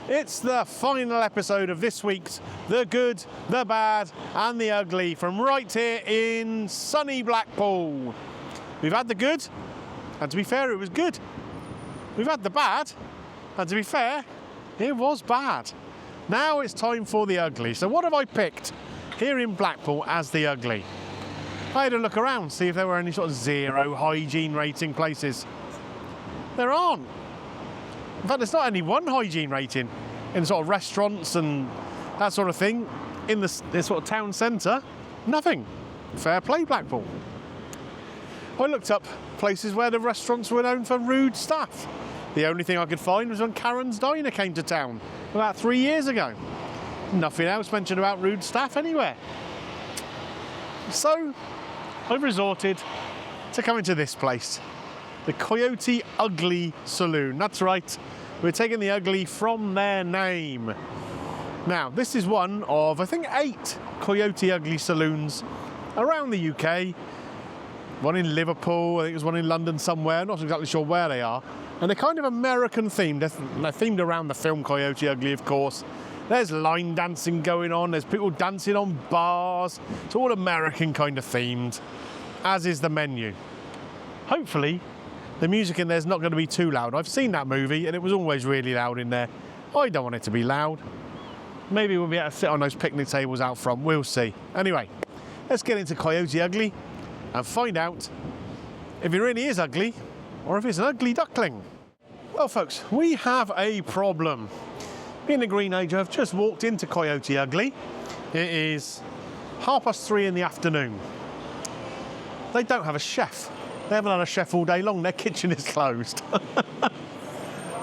It's the final episode of this week's The Good, The Bad and The Ugly from right here in sunny Blackpool. We've had the good, and to be fair, it was good. We've had the bad, and to be fair, it was bad. Now it's time for the ugly. So what have I picked here in Blackpool as the ugly? I had a look around, see if there were any sort of 0 hygiene rating places. There aren't. In fact, there's not any 1 hygiene rating in sort of restaurants and that sort of thing. In this sort of town centre, nothing. Fair play, Blackpool. I looked up places where the restaurants were known for rude staff. The only thing I could find was when Karen's Diner came to town about 3 years ago. Nothing else mentioned about rude staff anywhere. So I've resorted to coming to this place, the Coyote Ugly Saloon. That's right, we're taking the ugly from their name. Now, this is one of, I think, 8 Coyote Ugly Saloons around the UK. One in Liverpool, I think there's one in London somewhere, I'm not exactly sure where they are. And they're kind of American themed. They're themed around the film Coyote Ugly, of course. There's line dancing going on, there's people dancing on bars. It's all American kind of themed, as is the menu. Hopefully, the music in there's not going to be too loud. I've seen that movie and it was always really loud in there. I don't want it to be loud. Maybe we'll be able to sit on those picnic tables out front, we'll see. Anyway, let's get into Coyote Ugly and find out if it really is ugly or if it's an ugly duckling. Well folks, we have a problem. Me and the Green Age have just walked into Coyote Ugly. It is 3:30 in the afternoon. They don't have a chef. They haven't had a chef all day long, their kitchen is closed.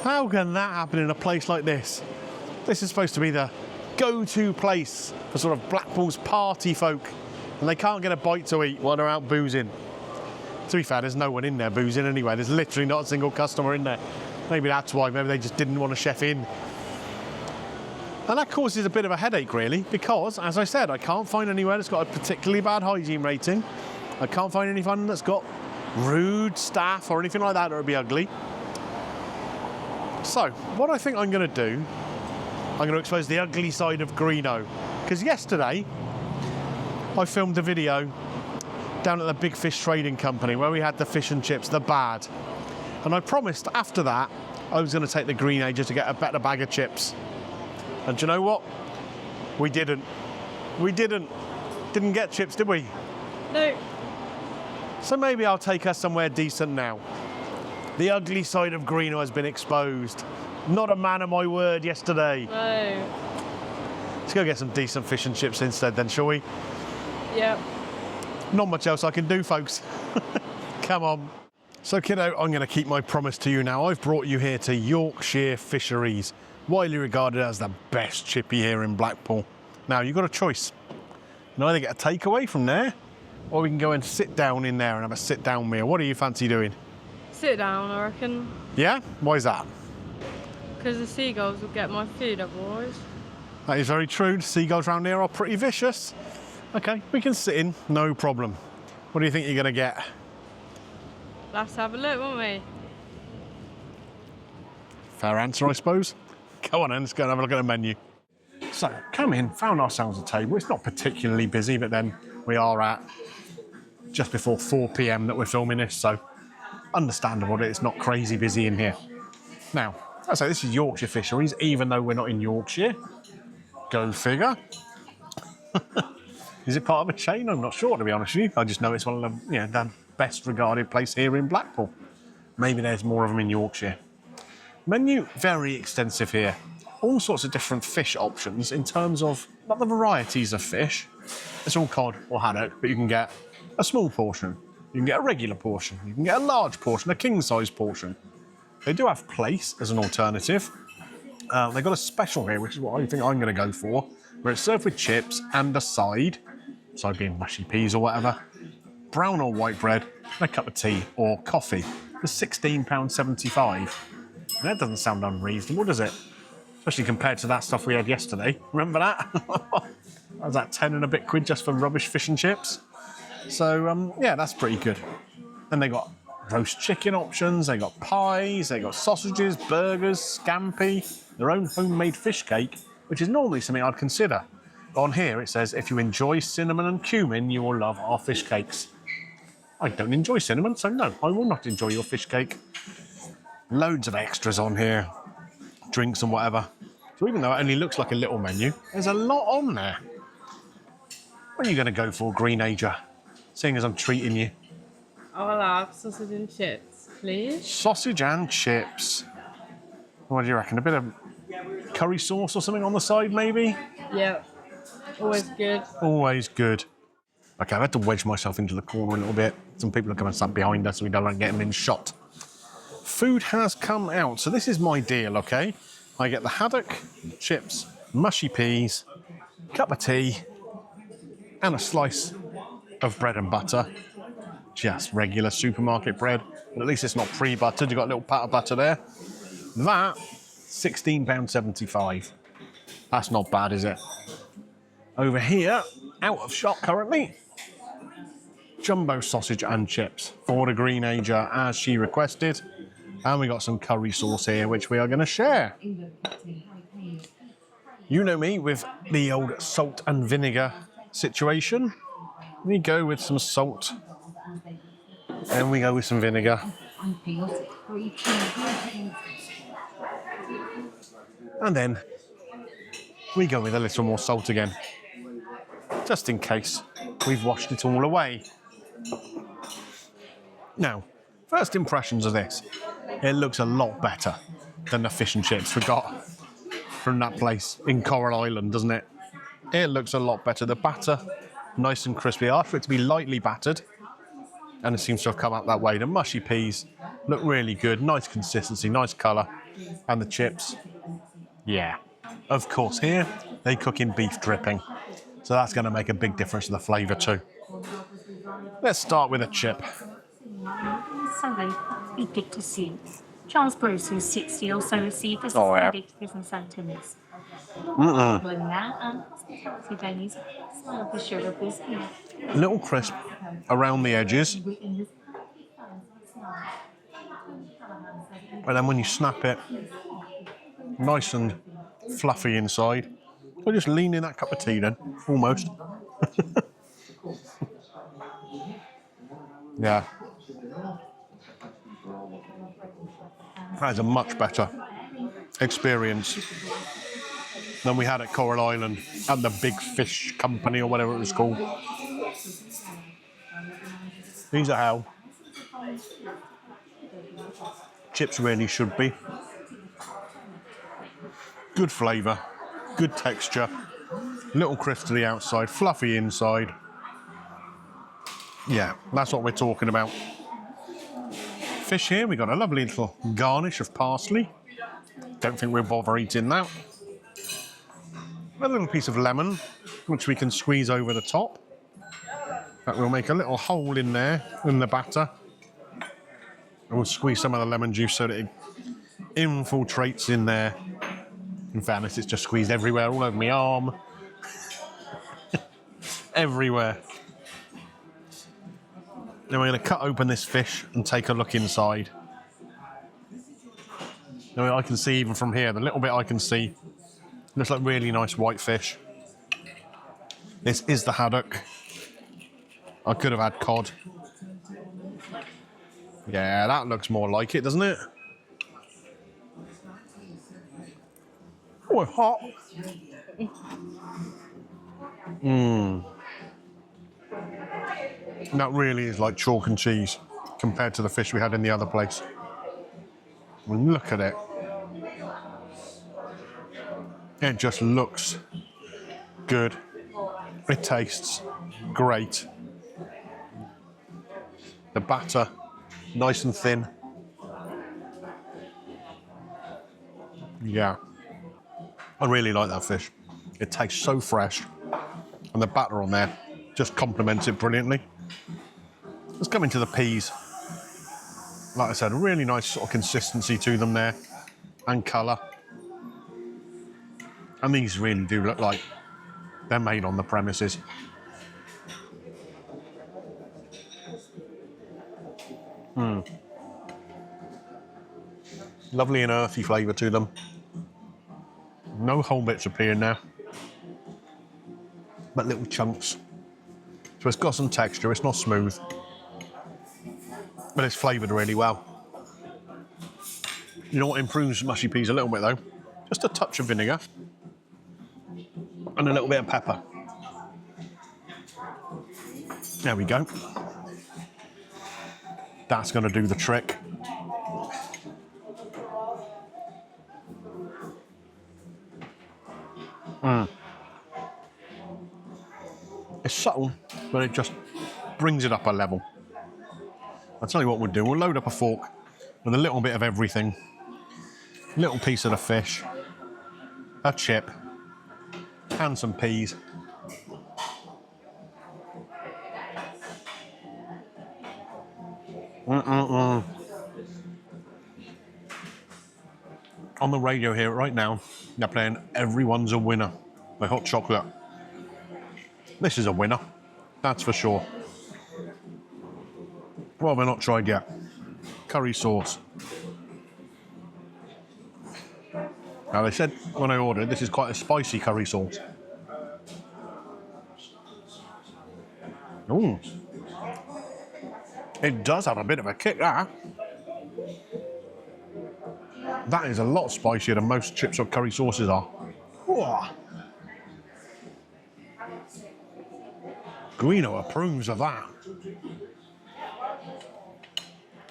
How can that happen in a place like this? This is supposed to be the go-to place for sort of Blackpool's party folk, and they can't get a bite to eat while they're out boozing. To be fair, there's no one in there boozing anyway. There's literally not a single customer in there. Maybe that's why, maybe they just didn't want a chef in. And that causes a bit of a headache, really, because, as I said, I can't find anywhere that's got a particularly bad hygiene rating. I can't find anyone that's got rude staff or anything like that that would be ugly. So, what I think I'm going to do, I'm going to expose the ugly side of Greeno. Because yesterday, I filmed a video down at the Big Fish Trading Company where we had the fish and chips, the bad. And I promised after that, I was going to take the Green Ager to get a better bag of chips. And do you know what? We didn't. We didn't get chips, did we? No. So maybe I'll take us somewhere decent now. The ugly side of Greeno has been exposed. Not a man of my word yesterday. No. Let's go get some decent fish and chips instead then, shall we? Yep. Not much else I can do, folks. Come on. So kiddo, I'm going to keep my promise to you now. I've brought you here to Yorkshire Fisheries, widely regarded as the best chippy here in Blackpool. Now, you've got a choice. You can either get a takeaway from there, or we can go and sit down in there and have a sit-down meal. What do you fancy doing? Sit down, I reckon. Yeah? Why is that? Because the seagulls will get my food otherwise. That is very true. The seagulls around here are pretty vicious. Okay, we can sit in, no problem. What do you think you're going to get? Let's have a look, won't we? Fair answer, I suppose. Go on then, let's go and have a look at the menu. So, come in, found ourselves a table. It's not particularly busy, but then we are at just before 4 PM that we're filming this, so understandable that it's not crazy busy in here. Now, I say this is Yorkshire Fisheries, even though we're not in Yorkshire. Go figure. Is it part of a chain? I'm not sure, to be honest with you. I just know it's one of the best regarded place here in Blackpool. Maybe there's more of them in Yorkshire. Menu, very extensive here. All sorts of different fish options in terms of, not the varieties of fish. It's all cod or haddock, but you can get a small portion. You can get a regular portion. You can get a large portion, a king-size portion. They do have plaice as an alternative. They've got a special here, which is what I think I'm going to go for, where it's served with chips and a side being mushy peas or whatever, brown or white bread, and a cup of tea or coffee for £16.75. That doesn't sound unreasonable, does it? Especially compared to that stuff we had yesterday. Remember that? That was that 10 and a bit quid just for rubbish fish and chips. So, yeah, that's pretty good. Then they got roast chicken options, they got pies, they got sausages, burgers, scampi, their own homemade fish cake, which is normally something I'd consider. But on here it says, if you enjoy cinnamon and cumin, you will love our fish cakes. I don't enjoy cinnamon, so no, I will not enjoy your fish cake. Loads of extras on here, drinks and whatever. So even though it only looks like a little menu, there's a lot on there. What are you going to go for, Greenager? Seeing as I'm treating you. I'll have sausage and chips, please. Sausage and chips. What do you reckon? A bit of curry sauce or something on the side, maybe? Yep. Always good. Always good. Okay, I've had to wedge myself into the corner a little bit. Some people are coming and stand behind us so we don't want to get them in shot. Food has come out. So this is my deal, okay? I get the haddock, chips, mushy peas, cup of tea, and a slice of bread and butter. Just regular supermarket bread. But at least it's not pre-buttered. You've got a little pat of butter there. That, £16.75. That's not bad, is it? Over here, out of shop currently, jumbo sausage and chips for the Greenager as she requested. And we got some curry sauce here, which we are going to share. You know me with the old salt and vinegar situation. We go with some salt and we go with some vinegar. And then we go with a little more salt again, just in case we've washed it all away. Now, first impressions of this. It looks a lot better than the fish and chips we got from that place in Coral Island, doesn't it? It looks a lot better. The batter, nice and crispy. I asked for it to be lightly battered, and it seems to have come out that way. The mushy peas look really good. Nice consistency, nice colour. And the chips, yeah. Of course, here they cook in beef dripping. So that's going to make a big difference to the flavour too. Let's start with a chip. Sorry, we get to see. Charles Bruce, who's 60, also received this Oh, yeah. prison sentence. A little crisp around the edges. And then when you snap it, nice and fluffy inside. So just lean in that cup of tea then, almost. Yeah. That is a much better experience than we had at Coral Island at the Big Fish Company or whatever it was called. These are how chips really should be. Good flavour, good texture, little crisp to the outside, fluffy inside. Yeah, that's what we're talking about. Fish here, we got a lovely little garnish of parsley. Don't think we'll bother eating that. A little piece of lemon, which we can squeeze over the top. That will make a little hole in there, in the batter. And we'll squeeze some of the lemon juice so that it infiltrates in there. In fairness, it's just squeezed everywhere, all over my arm. Everywhere. Then we're going to cut open this fish and take a look inside. Now I can see even from here, the little bit I can see, looks like really nice white fish. This is the haddock. I could have had cod. Yeah, that looks more like it, doesn't it? Oh, it's hot. That really is like chalk and cheese compared to the fish we had in the other place. I mean, look at it. It just looks good. It tastes great. The batter, nice and thin. Yeah. I really like that fish. It tastes so fresh. And the batter on there just complements it brilliantly. Let's come into the peas. Like I said, a really nice sort of consistency to them there. And colour. And these really do look like they're made on the premises. Lovely and earthy flavour to them. No whole bits appearing now, but little chunks. So it's got some texture, it's not smooth, but it's flavoured really well. You know what improves mushy peas a little bit though? Just a touch of vinegar and a little bit of pepper. There we go. That's going to do the trick. It's subtle, but it just brings it up a level. I'll tell you what we'll do. We'll load up a fork with a little bit of everything. A little piece of the fish, a chip, and some peas. On the radio here right now, they're playing Everyone's a Winner by Hot Chocolate. This is a winner, that's for sure. What have I not tried yet? Curry sauce. Now they said when I ordered, this is quite a spicy curry sauce. Ooh. It does have a bit of a kick, that. That is a lot spicier than most chips or curry sauces are. Ooh. Greeno approves of that.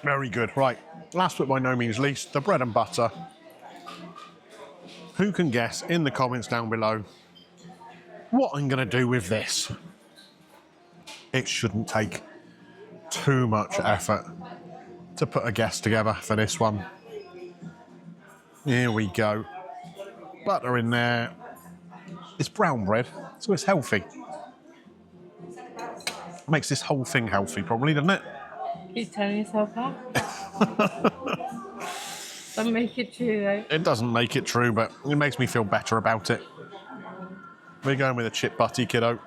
Very good. Right, last but by no means least, the bread and butter. Who can guess in the comments down below what I'm going to do with this? It shouldn't take too much effort to put a guess together for this one. Here we go. Butter in there. It's brown bread, so it's healthy. Makes this whole thing healthy, probably, doesn't it? Keep telling yourself that. Doesn't make it true, though. It doesn't make it true, but it makes me feel better about it. We're going with a chip butty, kiddo.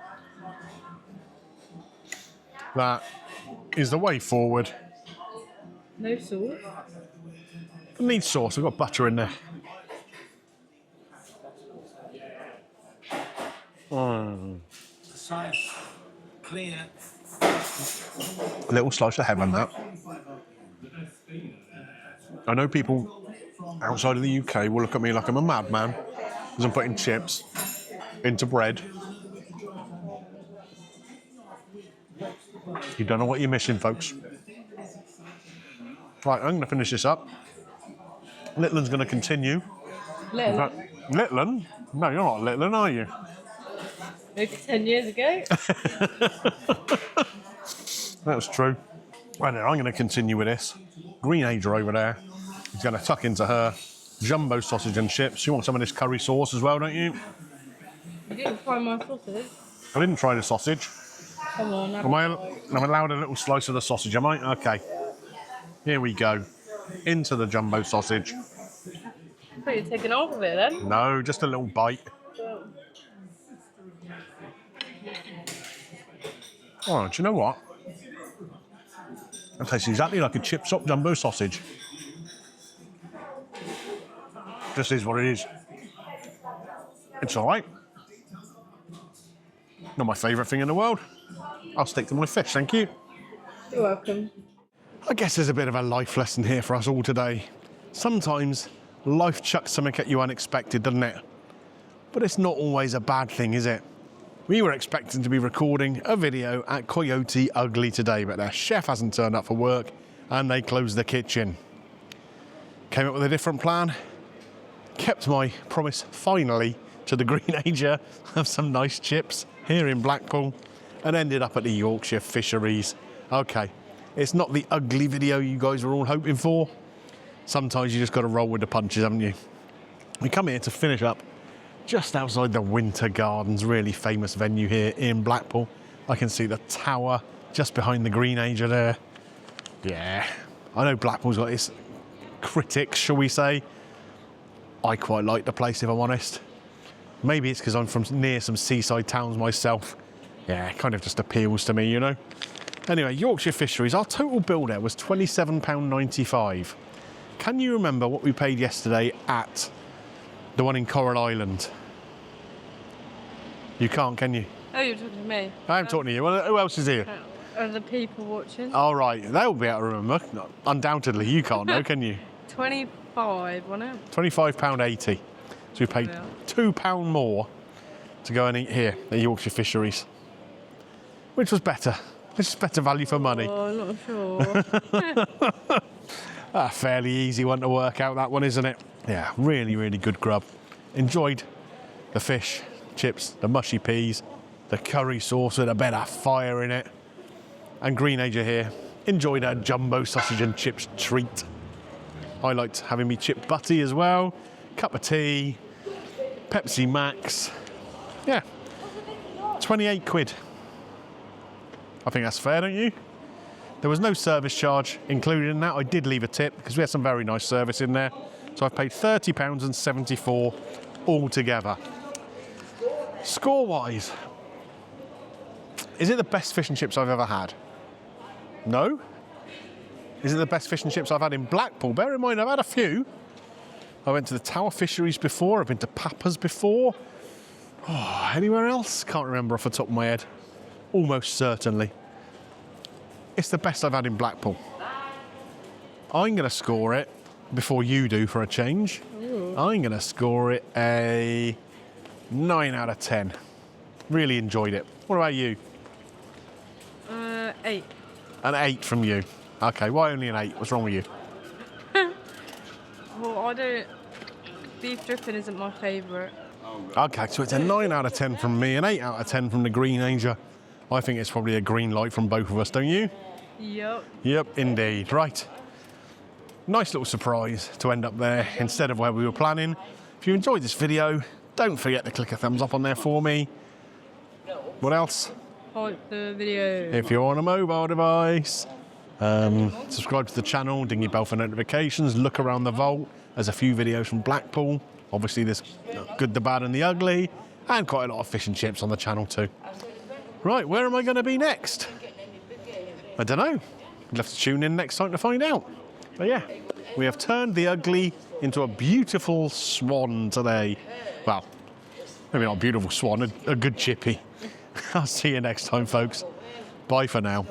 That is the way forward. No sauce. It needs sauce. I've got butter in there. Precise, clear. A little slice of heaven, that. I know people outside of the UK will look at me like I'm a madman because I'm putting chips into bread. You don't know what you're missing, folks. Right, I'm going to finish this up. Littland's going to continue. Little. Littland? No, you're not Littland, are you? Maybe 10 years ago. That's true. Right then, I'm going to continue with this. Green Ager over there. He's going to tuck into her jumbo sausage and chips. You want some of this curry sauce as well, don't you? You didn't try my sausage. I didn't try the sausage. Come on. I'm allowed a little slice of the sausage, am I? Okay. Here we go. Into the jumbo sausage. I thought you were taking off of it then. No, just a little bite. Oh, do you know what? It tastes exactly like a chip shop jumbo sausage. Just is what it is. It's all right. Not my favourite thing in the world. I'll stick to my fish, thank you. You're welcome. I guess there's a bit of a life lesson here for us all today. Sometimes life chucks something at you unexpected, doesn't it? But it's not always a bad thing, is it? We were expecting to be recording a video at Coyote Ugly today, but their chef hasn't turned up for work and they closed the kitchen. Came up with a different plan, kept my promise finally to the Green Ager of some nice chips here in Blackpool and ended up at the Yorkshire Fisheries. Okay, it's not the ugly video you guys were all hoping for. Sometimes you just got to roll with the punches, haven't you? We come here to finish up just outside the Winter Gardens, really famous venue here in Blackpool. I can see the tower just behind the Green Ager there. Yeah, I know Blackpool's got its critics, shall we say. I quite like the place, if I'm honest. Maybe it's because I'm from near some seaside towns myself. Yeah, it kind of just appeals to me, you know. Anyway, Yorkshire Fisheries, our total bill there was £27.95. can you remember what we paid yesterday at the one in Coral Island? You can't, can you? Oh, you're talking to me. I am talking to you. Well, who else is here? Are the people watching? All right, they'll be able to remember. No, undoubtedly, you can't know, can you? 25, wasn't it? £25.80. So we paid Yeah. £2 more to go and eat here at Yorkshire Fisheries. Which was better. This is better value for money. Oh, I'm not sure. A fairly easy one to work out, that one, isn't it? Yeah, really, really good grub. Enjoyed the fish, chips, the mushy peas, the curry sauce with a bit of fire in it. And Greeno here enjoyed a jumbo sausage and chips treat. I liked having me chip butty as well. Cup of tea, Pepsi Max. Yeah, 28 quid. I think that's fair, don't you? There was no service charge included in that. I did leave a tip because we had some very nice service in there. So I've paid £30.74 altogether. Score-wise, is it the best fish and chips I've ever had? No. Is it the best fish and chips I've had in Blackpool? Bear in mind, I've had a few. I went to the Tower Fisheries before. I've been to Papa's before. Oh, anywhere else? Can't remember off the top of my head. Almost certainly. It's the best I've had in Blackpool. I'm going to score it, before you do for a change, I'm going to score it a 9 out of 10. Really enjoyed it. What about you? 8. An 8 from you. Okay, why only an 8? What's wrong with you? Well, I don't... Beef dripping isn't my favourite. Okay, so it's a 9 out of 10 from me, an 8 out of 10 from the Green. I think it's probably a green light from both of us, don't you? Yep. Yep, indeed. Right. Nice little surprise to end up there instead of where we were planning. If you enjoyed this video, don't forget to click a thumbs up on there for me. What else? Like the video. If you're on a mobile device, subscribe to the channel, ding your bell for notifications, look around the vault. There's a few videos from Blackpool. Obviously, there's good, the bad and the ugly, and quite a lot of fish and chips on the channel too. Right, where am I going to be next? I don't know. You'll have to tune in next time to find out. But yeah, we have turned the ugly into a beautiful swan today. Well, maybe not a beautiful swan, a good chippy. I'll see you next time, folks. Bye for now.